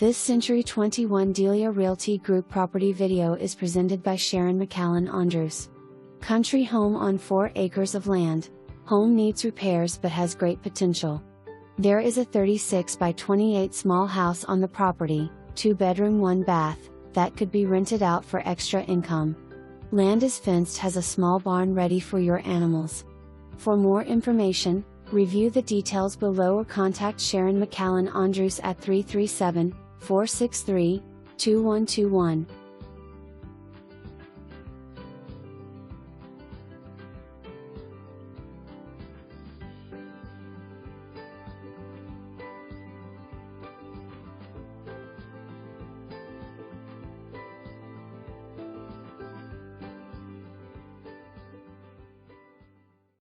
This Century 21 Delia Realty Group property video is presented by Sharon McCallon Andrus. Country home on 4 acres of land. Home needs repairs but has great potential. There is a 36 by 28 small house on the property, 2-bedroom 1-bath, that could be rented out for extra income. Land is fenced, has a small barn ready for your animals. For more information, review the details below or contact Sharon McCallon Andrus at 337-463-2121.